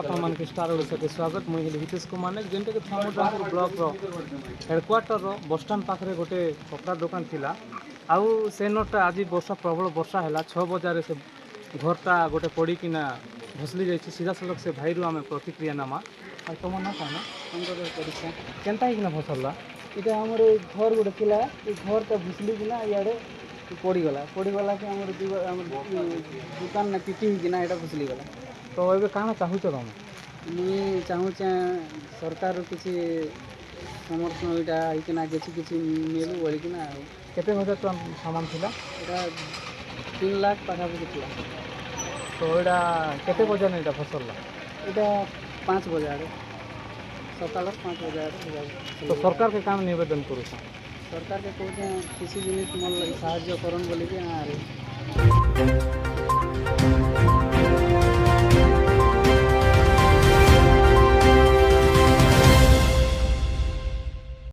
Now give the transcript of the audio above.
ଆପଣମାନଙ୍କୁ ଷ୍ଟାର ଓଡ଼ିଶାକୁ ସ୍ୱାଗତ। ମୁଁ ହେଲି ହିତେଶ କୁମାର ନାୟକ, ଯେନ୍ଟାକି ଥାମୁଦାପୁର ବ୍ଲକର ହେଡ଼କ୍ୱାର୍ଟରର ବସଷ୍ଟାଣ୍ଡ ପାଖରେ ଗୋଟେ କପଡ଼ା ଦୋକାନ ଥିଲା। ଆଉ ସେ ନଟା ଆଜି ପ୍ରବଳ ବର୍ଷା ହେଲା, 6 ବଜାରେ ସେ ଘରଟା ଗୋଟେ ପଡ଼ିକିନା ଭସଲି ଯାଇଛି। ସିଧାସଳଖ ସେ ଭାଇରୁ ଆମେ ପ୍ରତିକ୍ରିୟା ନେମା। ଆଉ ତୁମ ନା କ'ଣ? ପରୀକ୍ଷା କେନ୍ତା ହେଇକିନା ଭସଲା? এটা আমার এই ঘর গোটে লা এই ঘরটা ভুসলিকিনা ইয়াড়ে পড়িগলা কি আমার দোকান না পিটি হইকিনা এটা ভুসলিগলা। ତ ଏବେ କାଣା ଚାହୁଁଛ ତମେ? ମୁଇଁ ଚାହୁଁଛେ ସରକାର କିଛି ସମର୍ଥନ ଏଇଟା ହେଇକିନା କିଛି ମିଳୁ ବୋଲିକିନା। ଆଉ କେତେ ହଜାର ଟଙ୍କା ସାମାନ ଥିଲା? ଏଇଟା 3 ଲାখ ପାଖାପାଖି ଥିଲା। ତ ଏଇଟା କେତେ ବଜାରେ ଏଇଟା ଫସଲଲା? এটা 5 ବଜାରେ, ସକାଳ 5 ବଜାରେ। ତ ସରକାରକେ କାଣା ନିବେଦନ କରୁଛ? ସରକାରକେ କହୁଛେ କିଛି ଜିନିଷ ମୋର ଲାଗି ସାହାଯ୍ୟ କରନ୍ ବୋଲିକି।